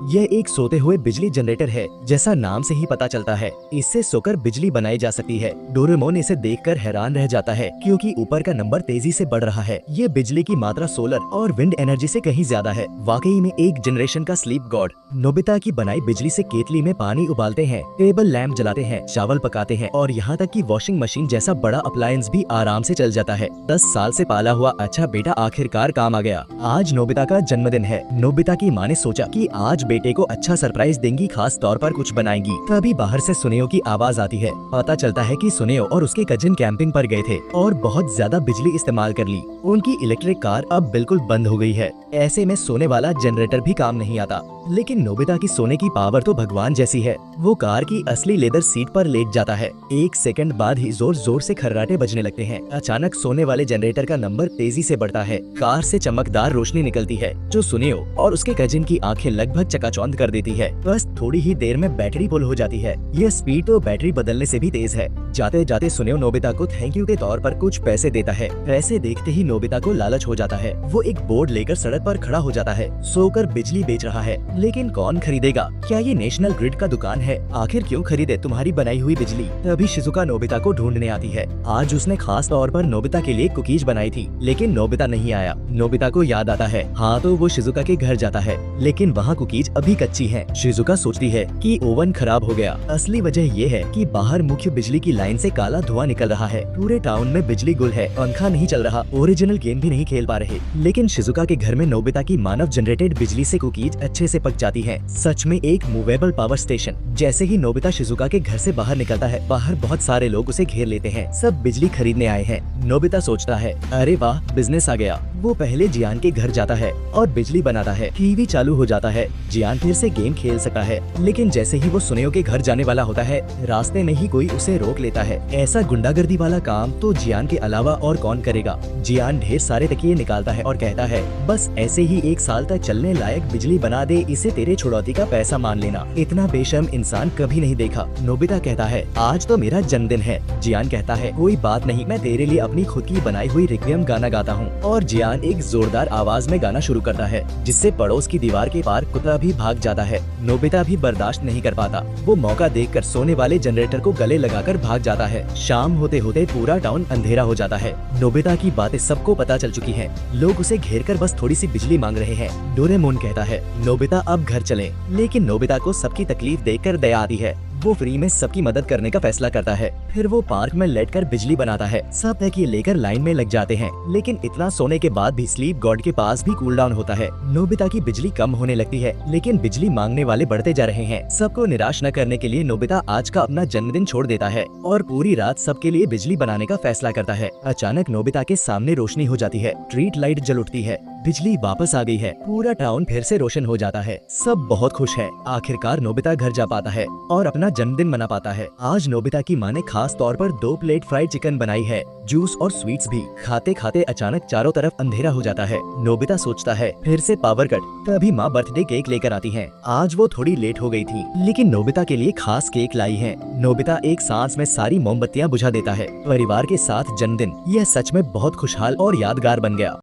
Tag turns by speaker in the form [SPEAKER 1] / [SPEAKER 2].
[SPEAKER 1] यह एक सोते हुए बिजली जनरेटर है, जैसा नाम से ही पता चलता है। इससे सोकर बिजली बनाई जा सकती है। डोरेमोन इसे देखकर हैरान रह जाता है, क्योंकि ऊपर का नंबर तेजी से बढ़ रहा है। ये बिजली की मात्रा सोलर और विंड एनर्जी से कहीं ज्यादा है। वाकई में एक जनरेशन का स्लीप गॉड। नोबिता की बनाई बिजली से केतली में पानी उबालते हैं, टेबल लैंप जलाते हैं, चावल पकाते हैं और यहाँ तक कि वॉशिंग मशीन जैसा बड़ा अप्लायंस भी आराम से चल जाता है। 10 साल से पाला हुआ अच्छा बेटा आखिरकार काम आ गया। आज नोबिता का जन्मदिन है। नोबिता की माँ ने सोचा कि आज बेटे को अच्छा सरप्राइज देंगी, खास तौर पर कुछ बनाएंगी। तभी बाहर से सुनेओ की आवाज आती है। पता चलता है कि सुनेओ और उसके कजिन कैंपिंग पर गए थे और बहुत ज्यादा बिजली इस्तेमाल कर ली। उनकी इलेक्ट्रिक कार अब बिल्कुल बंद हो गई है। ऐसे में सोने वाला जनरेटर भी काम नहीं आता। लेकिन नोबिता की सोने की पावर तो भगवान जैसी है। वो कार की असली लेदर सीट पर लेट जाता है। 1 सेकंड बाद ही जोर जोर से खर्राटे बजने लगते हैं। अचानक सोने वाले जनरेटर का नंबर तेजी से बढ़ता है। कार से चमकदार रोशनी निकलती है, जो सुनेओ और उसके कजिन की आंखें लगभग चकाचौंध कर देती है। बस थोड़ी ही देर में बैटरी फुल हो जाती है। यह स्पीड तो बैटरी बदलने से भी तेज है। जाते जाते सुनेओ नोबिता को थैंक यू के तौर पर कुछ पैसे देता है। पैसे देखते ही नोबिता को लालच हो जाता है। वो एक बोर्ड लेकर सड़क पर खड़ा हो जाता है। सोकर बिजली बेच रहा है, लेकिन कौन खरीदेगा? क्या ये नेशनल ग्रिड का दुकान है? आखिर क्यों खरीदे तुम्हारी बनाई हुई बिजली? तभी शिजुका नोबिता को ढूंढने आती है। आज उसने खास तौर पर नोबिता के लिए कुकीज बनाई थी, लेकिन नोबिता नहीं आया। नोबिता को याद आता है। हाँ, तो वो शिजुका के घर जाता है, लेकिन वहाँ कुकीज अभी कच्ची हैं। शिजुका सोचती है कि ओवन खराब हो गया। असली वजह ये है कि बाहर मुख्य बिजली की लाइन से काला धुआं निकल रहा है। पूरे टाउन में बिजली गुल है, पंखा नहीं चल रहा, ओरिजिनल गेम भी नहीं खेल पा रहे। लेकिन शिजुका के घर में नोबिता की मानव जनरेटेड बिजली से कुकीज अच्छे से पक जाती है। सच में एक मूवेबल पावर स्टेशन। जैसे ही नोबिता शिजुका के घर से बाहर निकलता है, बाहर बहुत सारे लोग उसे घेर लेते हैं। सब बिजली खरीदने आए हैं। नोबिता सोचता है, अरे वाह, बिजनेस आ गया। वो पहले जियान के घर जाता है और बिजली बनाता है। टीवी चालू हो जाता है। जियान फिर से गेम खेल सकता है, लेकिन जैसे ही वो सुनेओ के घर जाने वाला होता है, रास्ते में ही कोई उसे रोक लेता है। ऐसा गुंडागर्दी वाला काम तो जियान के अलावा और कौन करेगा? जियान ढेर सारे तकिए निकालता है और कहता है, बस ऐसे ही 1 साल तक चलने लायक बिजली बना दे, इसे तेरे छुड़ौती का पैसा मान लेना। इतना बेशर्म इंसान कभी नहीं देखा। नोबिता कहता है, आज तो मेरा जन्मदिन है। जियान कहता है, कोई बात नहीं, मैं तेरे लिए अपनी खुद की बनाई हुई रिक्विएम गाना गाता हूँ। और जियान एक जोरदार आवाज में गाना शुरू करता है, जिससे पड़ोस की दीवार के पार कुत्ता भी भाग जाता है। नोबिता भी बर्दाश्त नहीं कर पाता। वो मौका देखकर सोने वाले जनरेटर को गले लगाकर भाग जाता है। शाम होते होते पूरा टाउन अंधेरा हो जाता है। नोबिता की बातें सबको पता चल चुकी हैं। लोग उसे घेरकर बस थोड़ी सी बिजली मांग रहे हैं। डोरेमोन कहता है, नोबिता अब घर चले। लेकिन नोबिता को सबकी तकलीफ देखकर दया आती है। वो फ्री में सबकी मदद करने का फैसला करता है। फिर वो पार्क में लेटकर बिजली बनाता है। सब तकिए लेकर लाइन में लग जाते हैं, लेकिन इतना सोने के बाद भी स्लीप गॉड के पास भी कूल डाउन होता है। नोबिता की बिजली कम होने लगती है, लेकिन बिजली मांगने वाले बढ़ते जा रहे हैं। सबको निराश न करने के लिए नोबिता आज का अपना जन्मदिन छोड़ देता है और पूरी रात सबके लिए बिजली बनाने का फैसला करता है। अचानक नोबिता के सामने रोशनी हो जाती है। स्ट्रीट लाइट जल उठती है। बिजली वापस आ गई है। पूरा टाउन फिर से रोशन हो जाता है। सब बहुत खुश है। आखिरकार नोबिता घर जा पाता है और अपना जन्मदिन मना पाता है। आज नोबिता की माँ ने खास तौर पर 2 प्लेट फ्राइड चिकन बनाई है, जूस और स्वीट्स भी। खाते खाते अचानक चारों तरफ अंधेरा हो जाता है। नोबिता सोचता है, फिर से पावर कट। तभी माँ बर्थडे केक लेकर आती है। आज वो थोड़ी लेट हो गई थी, लेकिन नोबिता के लिए खास केक लाई है। नोबिता एक सांस में सारी मोमबत्तियाँ बुझा देता है। परिवार के साथ जन्मदिन, यह सच में बहुत खुशहाल और यादगार बन गया।